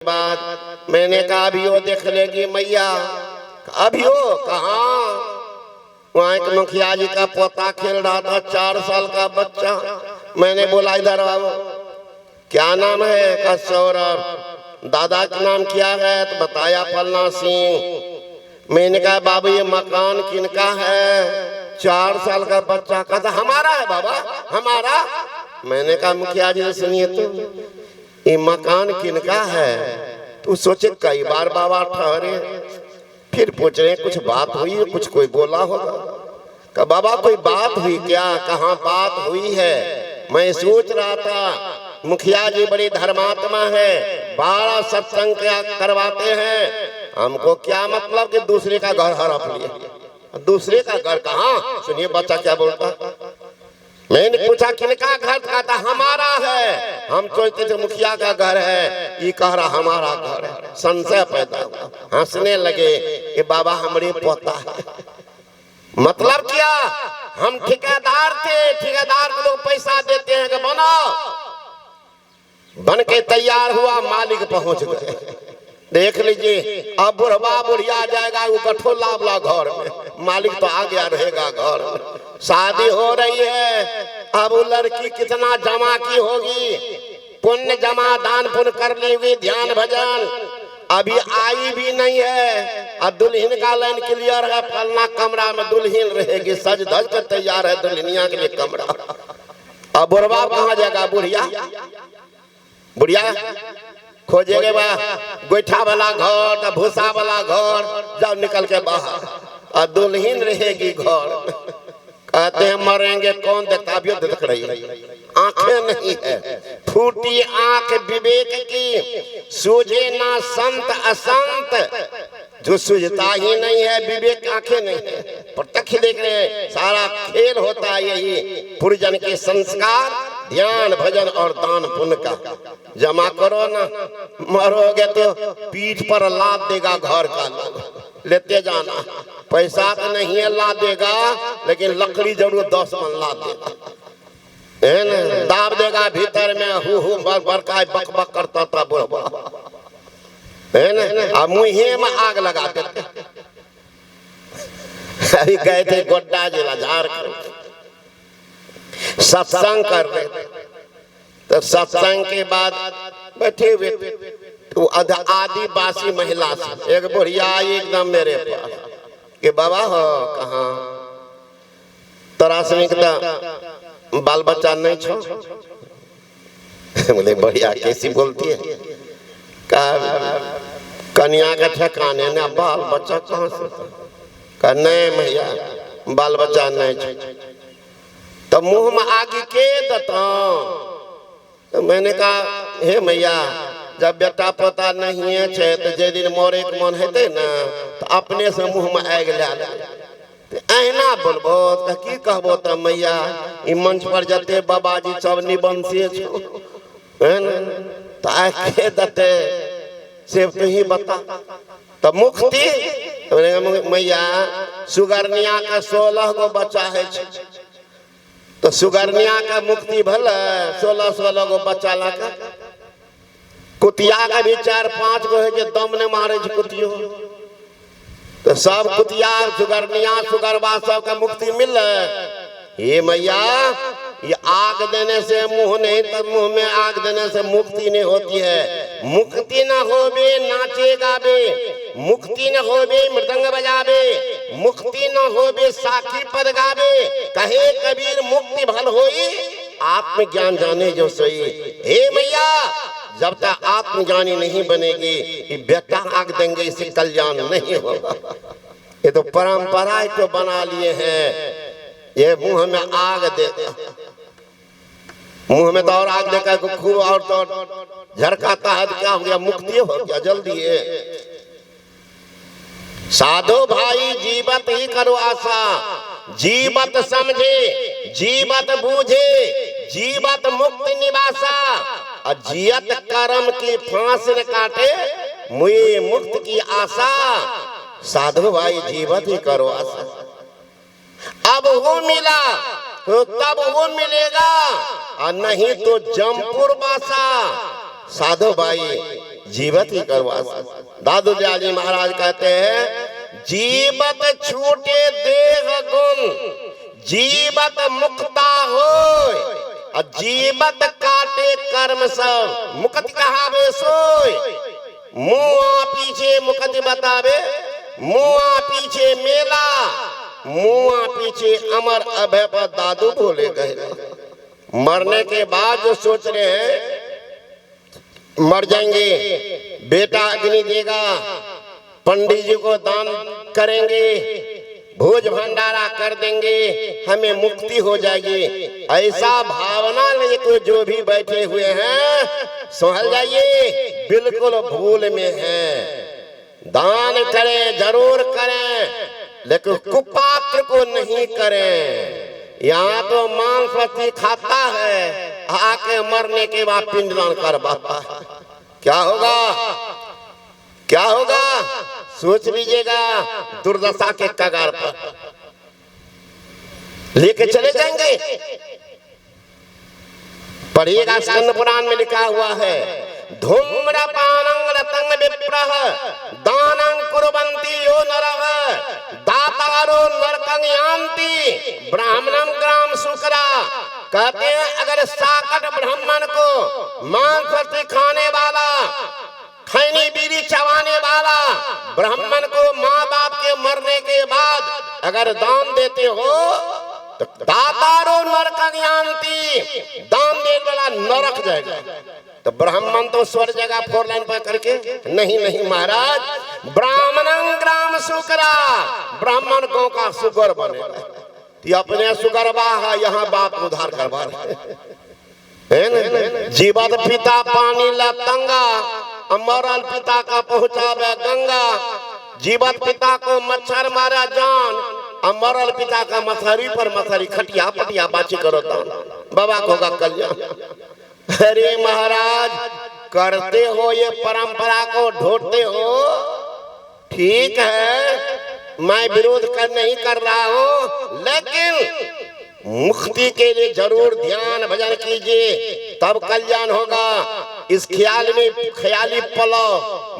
बाद मैंने कहा अभी वो देख लेगी मैया। अभी वो कहाँ? वहाँ एक मुखिया जी का पोता खेल रहा था, 4 साल का बच्चा। मैंने बोला इधर आओ, क्या नाम है? का सौरभ। दादा का नाम क्या है? तो बताया फलना सिंह। मैंने कहा बाबू ये मकान किनका है? 4 साल का बच्चा। कहता हमारा है बाबा, हमारा। मैंने कहा मुखिया जी सुनिए तो ये मकान किनका है? तो सोचे कई बार बाबा ठहरे, फिर पूछ रहे कुछ बात हुई, कुछ कोई बोला होगा। कहा बाबा कोई बात हुई क्या? कहाँ बात हुई है? मैं सोच रहा था मुखिया जी बड़ी धर्मात्मा है, बड़ा सत्संग करवाते हैं, हमको क्या मतलब कि दूसरे का घर हड़प लिए। दूसरे का घर कहाँ? सुनिए बच्चा क्या बोलता। मैंने पूछा किनका घर? कहता हमारा है। हम सोचते थे मुखिया का घर है, ये कह रहा हमारा घर है। संशय पैदा हुआ, हंसने लगे कि बाबा हमारे पोता है। मतलब क्या? हम ठेकेदार थे, ठेकेदार को लोग पैसा देते हैं कि बनाओ, बन के तैयार हुआ, मालिक पहुंच गए। देख लीजिए अब बुढ़वा बुढ़िया जाएगा वो गठोला वाला घर में, मालिक तो आ गया रहेगा घर में। शादी हो रही है, अब वो लड़की कितना जमा की होगी, पुण्य जमा दान पुण्य कर ली हुई, ध्यान भजन अभी आई भी नहीं है। अब दुल्हन का लाइन क्लियर है, फलना कमरा में दुल्हन रहेगी, सज धज कर तैयार है दुल्हनिया के लिए कमरा। अब बुढ़वा कहाँ जाएगा? बुढ़िया बुढ़िया खोजेगे बा गोईठा वाला घर, भूसा वाला घर, जाओ निकल के बाहर, और दुल्हन रहेगी घर। कहते हैं मरेंगे कौन देखता? अभी देख रही है, आंखें नहीं है, फूटी आंख विवेक की, सूझे ना संत असंत, जो सूझता ही नहीं है विवेक, आंखें नहीं है, प्रत्यक्ष देख रहे हैं। सारा खेल होता है यही, पुरजन के संस्कार, ध्यान भजन और दान पुण्य का जमा करो ना, मरोगे तो पीठ पर लाद देगा घर का लोग, लेते जाना। पैसा तो नहीं है ला देगा, लेकिन लकड़ी जरूर 10 मन ला देगा, है ना? दाब देगा भीतर में, हु बरका बक बक करता था बुढ़वा, है ना? अब मुँहे में आग लगा देते। अभी गए थे गोड्डा जिला झारखंड, सत्संग कर रहे थे। तो सत्संग के बाद बैठे हुए तो आदिवासी महिला से एक बुढ़िया आई एकदम मेरे पास कि बाबा हो कहाँ? तोरा से बाल बच्चा नहीं छो? बोले बढ़िया कैसी बोलती है? कहा कन्या के ठिकाने ना, बाल बच्चा कहाँ से? कहा नहीं भैया बाल बच्चा नहीं छो। तो मुंह में आगे के देता। तो मैंने कहा हे मैया जब बेटा पोता नहीं है तो जे दिन मोरे के मन हेते ना तो अपने से मुंह में आग ला अहिना बोलबो तो की कहबो? तो मैया ई मंच पर जते बाबाजी सब निबंधे छो, है ना? तो आके दते से तो ही बता। तो मुक्ति मैया सुगरनिया का 16 गो बच्चा है, तो सुगरनिया का मुक्ति भले 16 गो बच्चा लाकर। कुतिया का भी 4-5 गो है जो दम ने मारे कुतियो, तो सब कुतिया सुगरनिया सुगरबा सब का मुक्ति मिल। ये मैया ये आग देने से मुंह नहीं, तो मुंह में आग देने से मुक्ति नहीं होती है। मुक्ति न होबे नाचे गाबे, मुक्ति न होबे मृदंग बजाबे, मुक्ति न होबे साखी पद गाबे। कहे कबीर मुक्ति भल होई आत्मज्ञान जाने जो सोई। हे मैया जब तक आत्मज्ञानी नहीं बनेगी ये बेटा आग देंगे, इससे कल्याण नहीं होगा। ये तो परंपरा तो बना लिए हैं, ये मुंह में आग दे, मुंह में तो और आग देकर खूब और तो झरकाता है, तो क्या हो गया? मुक्ति हो गया जल्दी है। साधो भाई जीवत ही करो आशा, जीवत समझे जीवत बूझे, जीवत मुक्ति निवासा, और जियत कर्म की फांस न काटे, मुझे मुक्त की आशा। साधु भाई जीवत ही करो आशा। अब वो मिला तो तब वो मिलेगा, और नहीं तो जमपुर बासा। साधु भाई जीवत ही करवा। दादू दयाल जी महाराज कहते हैं जीवत छूटे देह गुण, जीवत मुक्ता होय, और जीवत काटे कर्म सब। मुक्ति कहावे सोय, मुआ पीछे मुक्ति बतावे, मुआ पीछे मेला, मुआ पीछे अमर अभय पर दादू बोले गए। मरने के बाद जो सोच रहे हैं मर जाएंगे, बेटा अग्नि देगा, पंडित जी को दान करेंगे, भोज भंडारा कर देंगे, हमें मुक्ति हो जाएगी, ऐसा भावना लेके जो भी बैठे हुए हैं समझ जाइए बिल्कुल भूल में है। दान करें जरूर करें, लेकिन कुपात्र को नहीं करें। यहाँ तो मांस मछली खाता है, आके मरने के बाद पिंडदान करवाता है। क्या होगा, क्या होगा सोच लीजिएगा। दुर्दशा के कगार पर लेके चले जाएंगे। पढ़िएगा, स्कंद पुराण में लिखा हुआ है धूम्रपानं रतं विप्रः दानं कुर्वन्ति यो नरः दातारो नरकं यान्ति ब्राह्मणं ग्राम शुक्रा। कहते हैं अगर साकट ब्राह्मण को मांस मछली खाने वाला, खैनी बीड़ी चबाने वाला ब्राह्मण को माँ बाप के मरने के बाद अगर दान देते हो तो दातारो नरकं यान्ति, दान देने वाला नरक जाएगा। तो ब्राह्मण तो स्वर्ग जगह 4 लाइन पर करके नहीं महाराज, ब्राह्मणं ग्राम शुक्रा, ब्राह्मण गांव का शुक्र बनेगा। तो अपने शुक्रवा है, यहाँ बाप उधार करवा है ना। जीवत पिता पानी लतंगा, मरल पिता का पहुंचावे गंगा। जीवत पिता को मच्छर मारा जान, मरल पिता का मथरी पर मथरी खटिया पटिया बाची करो तो बाबा को होगा कल्याण। अरे महाराज करते हो ये परंपरा को ढोते हो, ठीक है मैं विरोध नहीं कर रहा हूं, लेकिन मुक्ति के लिए जरूर ध्यान भजन कीजिए, तब कल्याण होगा। इस ख्याल में ख्याली पलो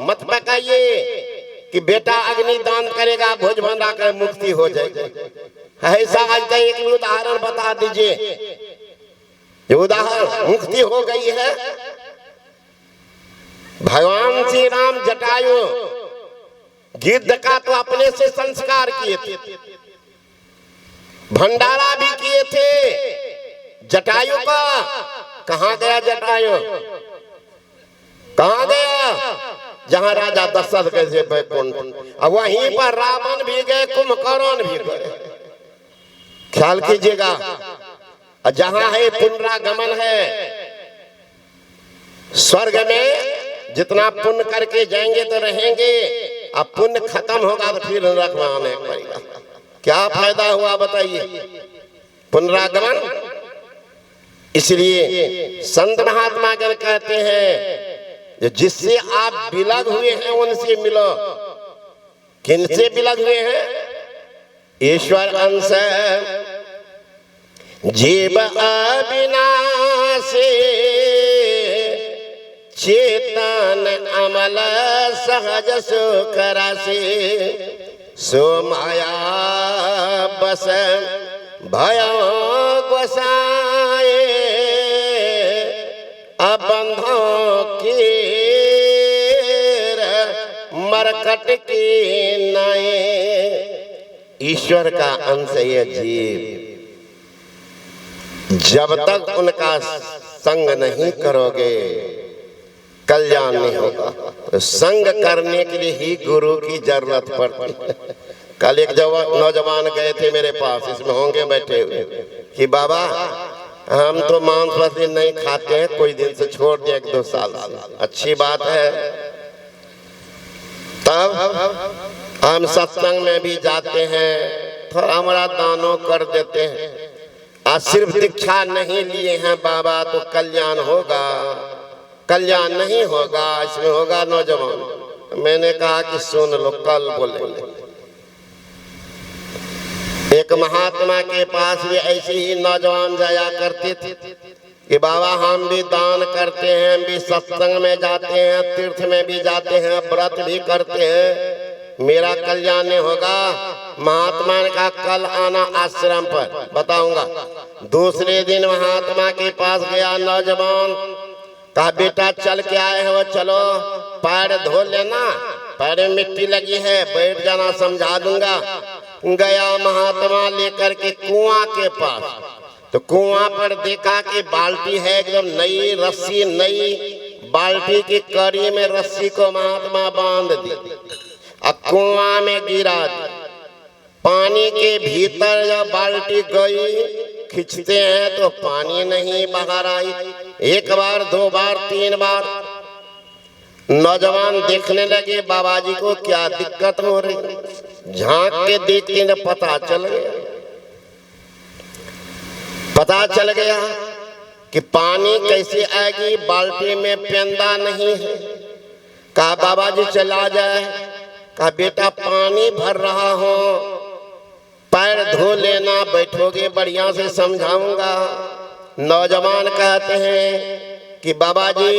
मत पकाइए कि बेटा अग्नि दान करेगा भोज भंडारा कर मुक्ति हो जाएगी। ऐसा आज का एक उदाहरण बता दीजिए, ये उदाहरण मुक्ति हो गई है। भगवान श्री राम जटायु गिद्ध का तो अपने से संस्कार किए थे, भंडारा भी किए थे। जटायु का कहां गया जटायु, कहां गया? जहां राजा दशरथ गए बैकुंठ, अब वहीं पर रावण भी गए, कुंभकर्ण भी गए। ख्याल कीजिएगा, जहां है पुनरागमन है, स्वर्ग में जितना पुण्य करके जाएंगे तो रहेंगे, अब पुण्य खत्म होगा तो फिर नरक में आने पड़ेगा। क्या फायदा हुआ बताइए पुनरागमन। इसलिए संत महात्मा गण कहते हैं जिससे आप बिलग हुए हैं उनसे मिलो। किनसे बिलग हुए हैं? ईश्वर अंश जीव अविनाशी, चेतन अमल सहज सुख राशि, सो माया बस भयो गोसाए, अबंधों की मरकट की नाए। ईश्वर का अंश ये जीव, जब तक उनका संग नहीं करोगे कल्याण नहीं होगा। तो संग करने के लिए ही गुरु की जरूरत पड़ती है। कल एक नौजवान गए थे मेरे पास, इसमें होंगे बैठे हुए, कि बाबा हम तो मांस मछली नहीं खाते हैं, कोई दिन से छोड़ दिया 1-2 साल से। अच्छी बात है। तब हम सत्संग में भी जाते हैं, थोड़ा हमारा दानों कर देते हैं। आज सिर्फ दीक्षा नहीं लिए हैं बाबा तो कल्याण होगा, कल्याण नहीं होगा। इसमें होगा नौजवान। मैंने कहा कि सुन लो, कल बोलेंगे। एक महात्मा के पास भी ऐसे ही नौजवान जाया करते थे, कि बाबा हम भी दान करते हैं, हम भी सत्संग में जाते हैं, तीर्थ में भी जाते हैं, व्रत भी करते हैं, मेरा कल्याण नहीं होगा। महात्मा ने कहा कल आना आश्रम पर, बताऊंगा। दूसरे दिन महात्मा के पास गया नौजवान, कहा बेटा चल के आए हो, चलो पैर धो लेना, पैर में मिट्टी लगी है, बैठ जाना, समझा दूंगा। गया महात्मा लेकर के कुआं के पास, तो कुआं पर देखा कि बाल्टी है एकदम नई, रस्सी नई, बाल्टी की कड़ी में रस्सी को महात्मा बांध दी, अब कुआं में गिरा दी। पानी के भीतर जब बाल्टी गई, खींचते हैं तो पानी नहीं बाहर आई। एक बार, दो बार, तीन बार। नौजवान देखने लगे बाबा जी को क्या दिक्कत हो रही। झांक के देखते हैं, पता चल गया कि पानी कैसे आएगी, बाल्टी में पेंदा नहीं है। कहा बाबा जी चला जाए। कहा बेटा पानी भर रहा हो, पैर धो लेना, बैठोगे बढ़िया से समझाऊंगा। नौजवान कहते हैं कि बाबा जी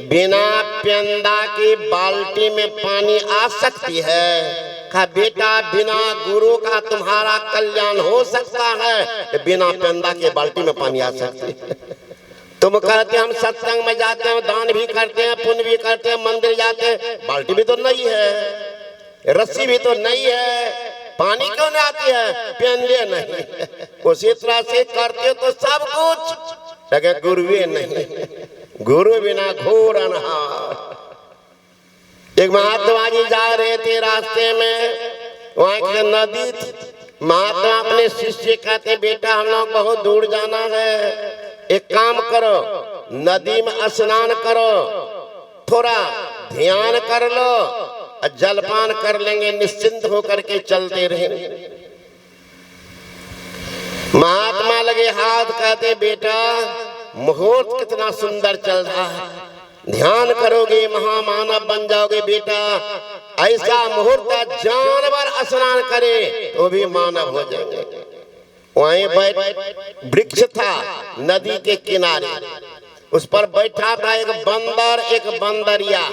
बिना पेंदा की बाल्टी में पानी आ सकती है। कहा बेटा बिना गुरु का तुम्हारा कल्याण हो सकता है, बिना पेंदा के बाल्टी में पानी आ सकती है। तुम कहते हम सत्संग में जाते हैं, दान भी करते हैं, पुण्य भी करते हैं, मंदिर जाते हैं, बाल्टी भी तो नहीं है, रस्सी भी तो नहीं है, पानी क्यों नहीं आती है, पेंदे नहीं। उसी तरह से करते तो सब कुछ, लगे गुरुवे नहीं, गुरु बिना घोर अनहार। एक महात्मा जी जा रहे थे, रास्ते में वहां की नदी थी। महात्मा अपने शिष्य कहते बेटा हम लोग बहुत दूर जाना है, एक काम करो, नदी में स्नान करो, थोड़ा ध्यान कर लो, जलपान कर लेंगे, निश्चिंत होकर के चलते रहेंगे। महात्मा लगे हाथ, कहते बेटा मुहूर्त कितना सुंदर चल रहा है, ध्यान करोगे महामानव बन जाओगे बेटा। ऐसा मुहूर्त जानवर स्नान करे तो भी मानव हो जाएंगे। वहीं वृक्ष था नदी के किनारे, उस पर बैठा था एक बंदर, एक बंदरिया।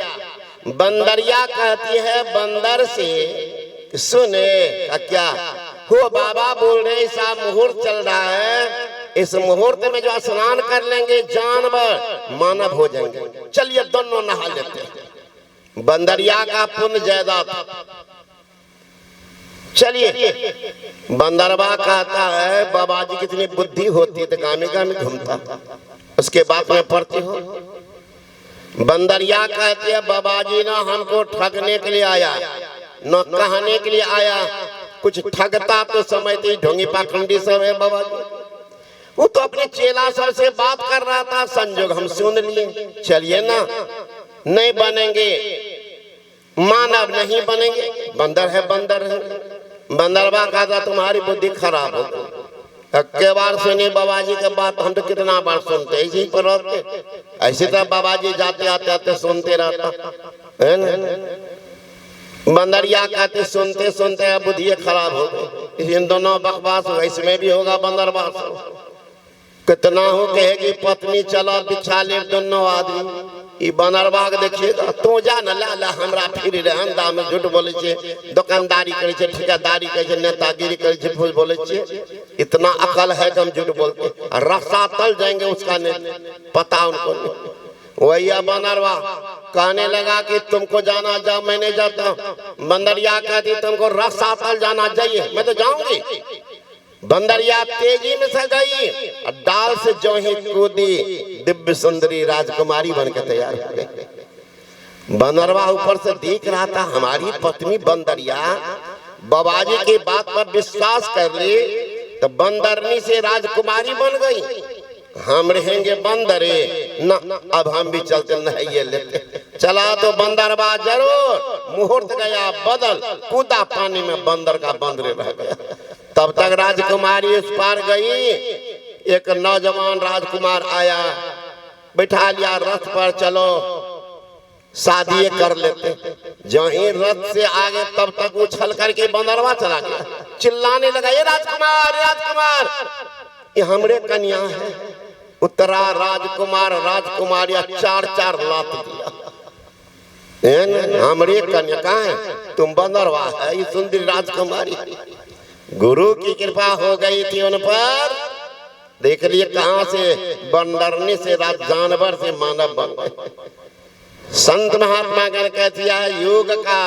बंदरिया कहती है बंदर से सुने क्या हो बाबा बोल रहे, ऐसा मुहूर्त चल रहा है, इस मुहूर्त में जो स्नान कर लेंगे जानवर मानव हो जाएंगे, चलिए दोनों नहा लेते हैं। बंदरिया का पुण्य ज्यादा था, चलिए। बंदरवा कहता है बाबा जी कितनी बुद्धि होती तो गामी गामी घूमता, उसके बाद में पढ़ती हो। बंदरिया कहती है बाबा जी ना हमको ठगने के लिए आया, न कहने के लिए आया, कुछ ठगता तो समझती ढोंगी पाखंडी सब है बाबा जी। वो तो अपने चेला सर से बात कर रहा था, संजोग हम सुन लिए, चलिए ना, नहीं बनेंगे मानव, नहीं बनेंगे, बंदर है बंदर है। बंदरवा कहता तुम्हारी बुद्धि खराब हो। अक्के बार सुनी बाबा जी के बात, हम तो कितना बार सुनते ऐसे ही पर रहते, ऐसे तो बाबा जी जाते आते आते सुनते रहता है ना। बंदरिया कहते सुनते सुनते बुद्धि खराब हो गई, इन दोनों बकवास हो, इसमें भी होगा बंदरवास। कितना हो कहेगी पत्नी चला बिछा ले दोनों आदमी, ई बनरबाग देखिएगा तो जा न ला हमरा फिर रहन में झूठ बोले छे, दुकानदारी करे छे, ठेकेदारी करे छे, नेतागिरी करे छे, झूठ बोले छे। इतना अकल है कि हम झूठ बोलते, रास्ता तल जाएंगे उसका नहीं पता उनको। वही बनरवा कहने लगा कि तुमको जाना जाओ, मैं नहीं जाता। बंदरिया कहती तुमको रास्ता तल जाना चाहिए, मैं तो जाऊंगी। बंदरिया तेजी में से गई, डाल से जो ही कूदी, दिव्य सुंदरी राजकुमारी बनकर तैयार हो गई। बंदरवा ऊपर से देख रहा था, हमारी पत्नी बंदरिया बाबाजी की बात पर विश्वास कर ली, तो बंदरनी से राजकुमारी बन गई। हम रहेंगे बंदरे न, अब हम भी चलते नहाइए लेते। चला तो बंदरवा जरूर, मुहूर्त गया बदल, कूदा पानी में, बंदर का बंदरे रह गया। तब तक राजकुमारी उस पार गई, एक नौजवान राजकुमार आया, बैठा लिया रथ पर, चलो शादी कर लेते। जो ही रथ से आगे तब तक उछल करके बंदरवा चला गया, चिल्लाने लगा ये राजकुमार, राजकुमार, ये हमरे कन्या है, उत्तरा राजकुमार राजकुमारिया 4-4 लात दिया। हमारी कन्या है, तुम बंदरवा है, ये सुंदरी राजकुमारी। गुरु की कृपा हो गई थी उन पर। देख लिए कहां से बंदरनी से जानवर से मानव बन गए। संत महात्मा गण कहती है योग का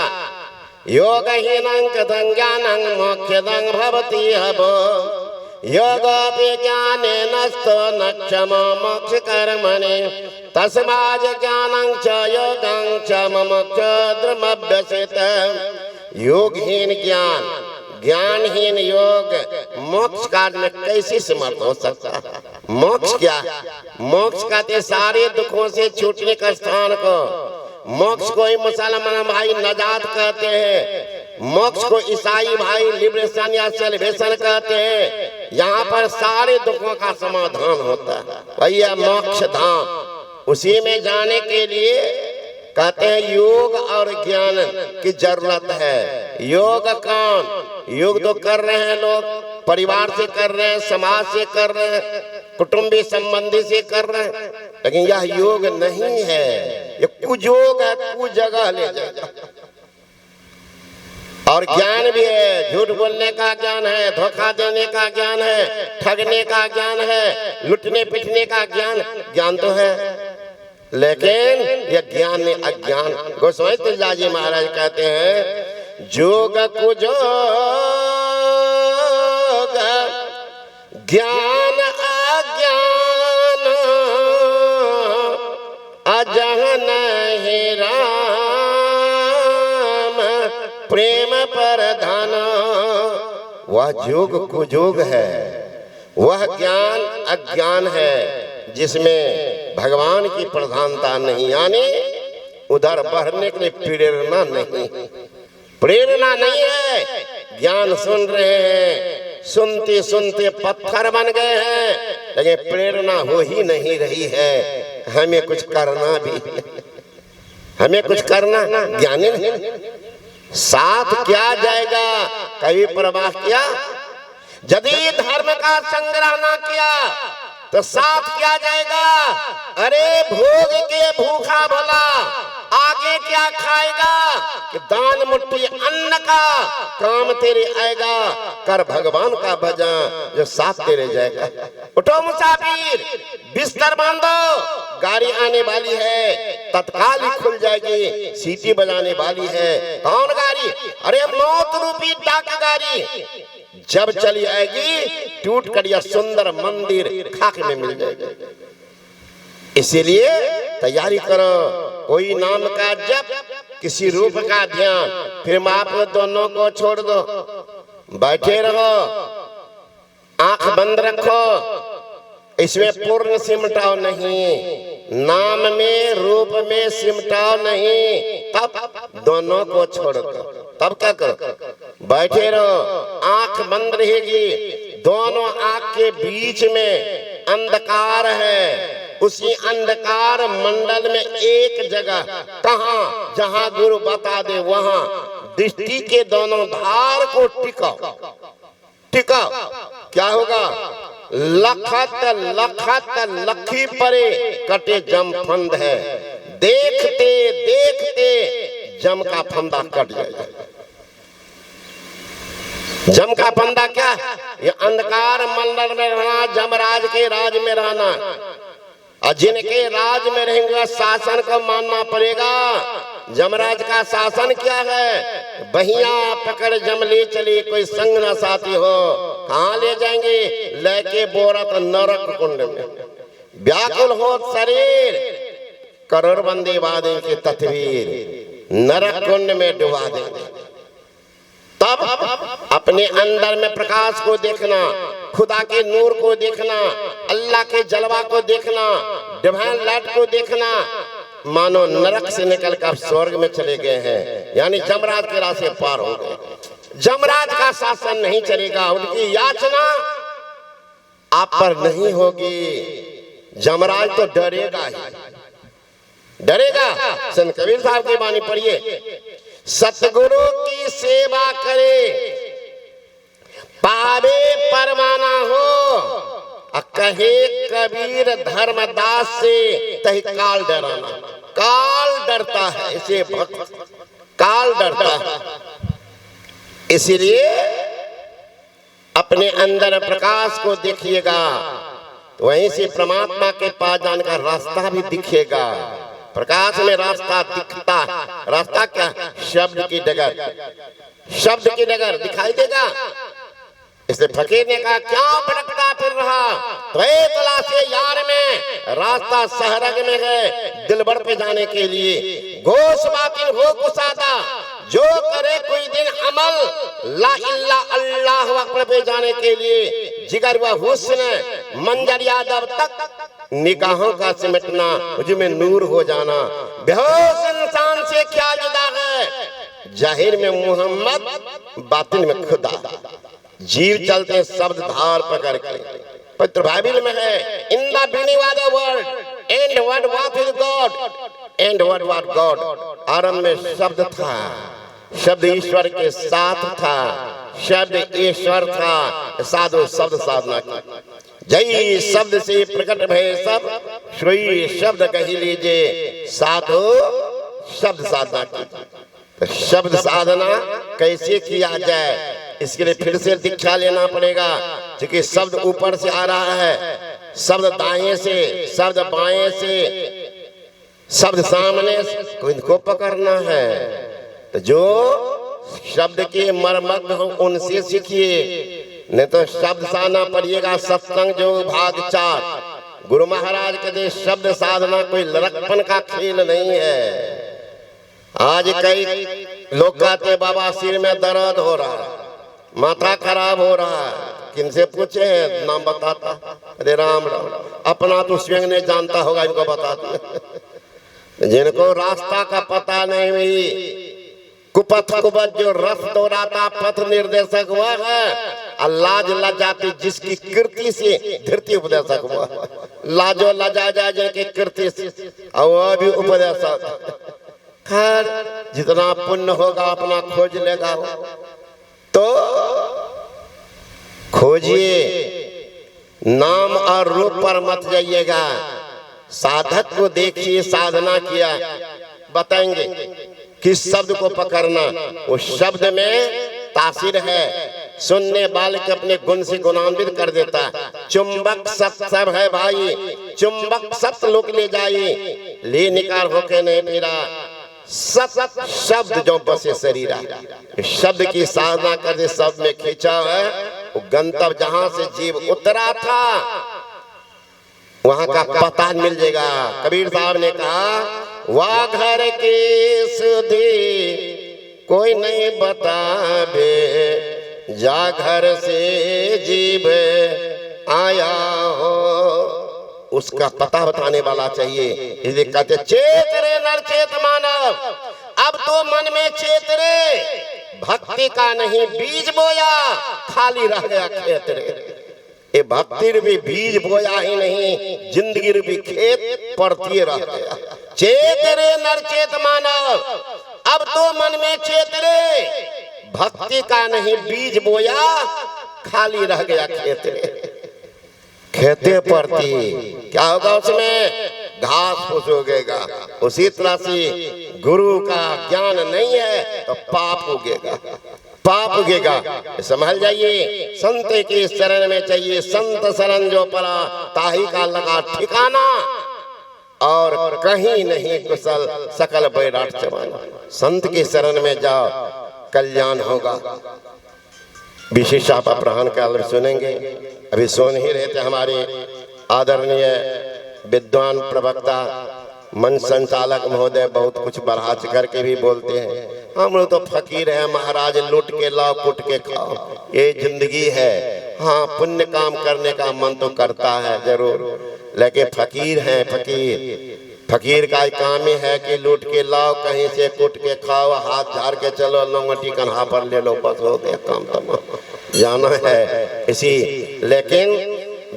योग हीनं कथं ज्ञानं मोक्षदं भवति हब योगोऽपि ज्ञानेनस्तो न क्षमो मोक्ष कर्मणि तस्मात् ज्ञानं च योगं च मोक्षद्रमभ्यसेत। योगहीन ज्ञान ज्ञानहीन योग मोक्ष कार्य में कैसे समर्थ हो सकता है? मोक्ष क्या? मोक्ष कहते सारे दुखों से छूटने का स्थान को। मोक्ष को ही मुसलमान भाई नजात कहते हैं, मोक्ष को ईसाई भाई लिबरेशन या सेल्वेशन कहते हैं। यहाँ पर सारे दुखों का समाधान होता है, भैया मोक्ष धाम। उसी में जाने के लिए कहते हैं योग और ज्ञान की जरूरत है। योग कौन? योग तो कर रहे हैं लोग, परिवार से कर रहे हैं, समाज से कर रहे हैं, कुटुंबी संबंधी से कर रहे हैं, लेकिन यह योग नहीं है, ये कुयोग है, कु जगह ले जाएगा। और ज्ञान भी है, झूठ बोलने का ज्ञान है, धोखा देने का ज्ञान है, ठगने का ज्ञान है, लुटने पिटने का ज्ञान तो है, लेकिन यह ज्ञान ने अज्ञान। गोस्वामी तुलसीदास जी महाराज कहते हैं जोग कुजोग ज्ञान अज्ञान अजहन हे राम प्रेम प्रधान। वह जोग कुजोग है, वह ज्ञान अज्ञान है जिसमें भगवान की प्रधानता नहीं, यानी उधर बढ़ने के लिए प्रेरणा नहीं है। ज्ञान सुन रहे हैं, सुनते सुनते पत्थर बन गए हैं, लेकिन प्रेरणा हो ही नहीं रही है। हमें कुछ करना भी, हमें कुछ करना ज्ञानी नहीं। साथ क्या जाएगा? कभी प्रवास किया? यदि धर्म का संग्रह न किया तो साथ क्या जाएगा? अरे भोग के भूखा भला आगे क्या खाएगा? कि दान मुट्ठी अन्न का काम तेरे आएगा, कर भगवान का भजन जो साथ तेरे जाएगा। उठो मुसाफिर, बिस्तर बांधो, गाड़ी आने वाली है, तत्काल ही खुल जाएगी, सीटी बजाने वाली है। कौन गाड़ी? अरे मौत रूपी डाक गाड़ी जब चली आएगी टूट कर यह सुंदर मंदिर खाक में मिल जाएगी। इसीलिए तैयारी करो, कोई नाम का जप, किसी रूप का ध्यान, फिर आप दोनों को छोड़ दो, बैठे रहो, आंख बंद रखो, इसमें पूर्ण सिमटाओ नहीं, नाम में रूप में सिमटाओ नहीं, तब दोनों को छोड़ दो। तब क्या करो? बैठे रहो, आंख बंद रहेगी, दोनों आंख के बीच में अंधकार है। उसी अंधकार मंडल में एक जगह, कहां? जहां गुरु बता दे वहां दृष्टि के दोनों धार को टिकाओ। टिकाओ, क्या होगा? लखत लखत लखी परे कटे जम फंद है, देखते देखते जम का फंदा कट जाएगा। जम का फंदा क्या? ये अंधकार मंडल में रहना, जमराज के राज में रहना, और जिनके राज में रहेंगे शासन को मानना पड़ेगा। जमराज का शासन क्या है? बहिया पकड़ जम ले चले, कोई संग न साथी हो। कहाँ ले जाएंगे? लेके बोरत नरक कुंड में, व्याकुल हो शरीर, करोड़ बंदे वादे के तस्वीर नरक कुंड में डुबा देंगे। तब अपने अंदर में प्रकाश को देखना, खुदा के नूर को देखना, अल्लाह के जलवा को देखना, डिवाइन लाइट को देखना, मानो नरक से निकलकर स्वर्ग में चले गए हैं, यानी जमराज के रास्ते पार हो गए। जमराज का शासन नहीं चलेगा, उनकी याचना आप पर नहीं होगी। जमराज तो डरेगा ही, डरेगा। संत कबीर साहब की वाणी पढ़िए, सतगुरु की सेवा करे पावे परवाना हो, कहे कबीर धर्मदास से तही काल डराना। काल डरता है, इसे भक्त काल डरता है। इसीलिए अपने अंदर प्रकाश को देखिएगा तो वहीं से परमात्मा के पास जाने का रास्ता भी दिखेगा। प्रकाश में रास्ता दिखता है। रास्ता क्या? शब्द की डगर, शब्द की डगर दिखाई देगा। इसलिए फकीर ने कहा क्या भटकता फिर रहा, तो तलाशे यार में रास्ता सहरग में है दिलबर पे जाने के लिए। गोश बाकिन हो कुसादा, जो करे कोई दिन अमल ला इल्ला अल्लाह अकबर पे जाने के लिए। जिगर व हुस्न मंजर यादव तक निगाहों का सिमटना, मुझमें नूर हो जाना। बेहोश इंसान से क्या जुदा है, जाहिर में मोहम्मद बातिन में खुदा। जीव चलते शब्द धार पकड़ के। पवित्र बाइबल में है in the beginning was the word and word was with God and word was God. आरंभ में शब्द था, शब्द ईश्वर के साथ था, शब्द ईश्वर था। साधु शब्द साधना की, जय शब्द से प्रकट भय सब, श्रोई शब्द कही लीजिए। साधु शब्द साधना की। तो शब्द साधना कैसे किया जाए, इसके लिए फिर से दीक्षा लेना पड़ेगा। क्योंकि शब्द ऊपर से आ रहा है, शब्द दाएं से, शब्द बाएं से, शब्द सामने से, को इनको पकड़ना है। तो जो शब्द के मर्मज्ञ हो उनसे सीखिए, नहीं तो शब्द साधना पड़िएगा। सत्संग जो भाग 4 गुरु महाराज कहते शब्द साधना कोई लड़कपन का खेल नहीं है। आज कई लोग कहते बाबा सिर में दर्द हो रहा है, माथा खराब हो रहा है, किनसे पूछे हैं नाम बताता, अरे राम राम, अपना तो स्वयं नहीं जानता होगा, इनको बता दिया। जिनको रास्ता का पता नहीं हुई, कुपथ कुबत जो रथ दोहराता पथ निर्देशक हुआ है। लाज लजाती जिसकी कीर्ति से धरती उपदेशक हुआ। लाजो लजा जा जिनकी कीर्ति से और वह भी उपदेशक। खैर जितना पुण्य होगा अपना खोज लेगा। तो खोजिए, नाम और रूप पर मत जाइएगा। साधक को देखिए, साधना किया, बताएंगे किस शब्द को पकड़ना। वो शब्द में तासीर है, सुनने वाले के अपने गुण से गुणान्वित कर देता है। चुंबक सत सब है भाई, चुंबक सत लोग ले जाइए, ले निकाल होके नहीं मेरा सत शब्द जो बसे शरीरा। शब्द की साधना करते शब्द में खींचा है वो गंतव्य जहां से जीव उतरा था वहां का पता मिल जाएगा। कबीर साहब ने कहा वाह घर के सुधी कोई नहीं बतावे, जा घर से जीव आया हो उसका पता बताने वाला चाहिए। इसलिए कहते चेत रे नर चेत मानव, अब तो मन में चेत रे, भक्ति का नहीं बीज बोया खाली रह गया खेत रे। ये भक्ति भी बीज बोया ही नहीं, जिंदगी भी खेत पड़ती रह गया। चेत रे नर चेत मानव, अब तो मन में चेत रे, भक्ति का नहीं बीज बोया खाली रह गया खेत रे। खेते पड़ती क्या होगा, उसमें घास फूस उगेगा। उसी तरह से गुरु का ज्ञान नहीं है तो पाप उगेगा, पाप उगेगा। संभल जाइए, संत की शरण में चाहिए। संत शरण जो पड़ा ताही का लगा ठिकाना, और कहीं नहीं कुशल सकल बैराट जमाना। संत की शरण में जाओ, कल्याण होगा। विशेष आप अपराह्न काल में सुनेंगे, अभी सुन ही रहे थे। हमारे आदरणीय विद्वान प्रवक्ता मन संचालक महोदय बहुत कुछ बढ़ा चढ़ के भी बोलते हैं। हम लोग तो फकीर हैं महाराज, लूट के लाओ कुट के खाओ, ये जिंदगी है। हाँ, पुण्य काम करने का मन तो करता है जरूर, लेकिन फकीर हैं। फकीर का काम ही है कि लूट के लाओ, कहीं से कुट के खाओ, हाथ झाड़ के चलो, लंगोटी कन्हा पर ले लो, बस हो गया काम तमाम, जाना है इसी। लेकिन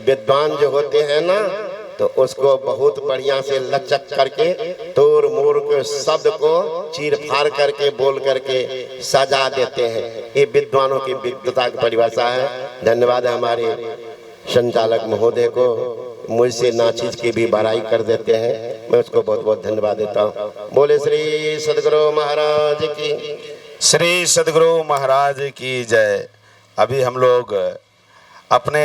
विद्वान जो होते हैं ना, तो उसको बहुत बढ़िया से लचक करके तोड़ मोड़ के शब्द को चीर फाड़ करके बोल करके सजा देते हैं। ये विद्वानों की विद्वता की परिभाषा है। धन्यवाद हमारे संचालक महोदय को मुझसे नाचीज की भी बड़ाई कर देते हैं, मैं उसको बहुत बहुत धन्यवाद देता हूँ। बोले श्री सदगुरु महाराज की, श्री सदगुरु महाराज की जय। अभी हम लोग अपने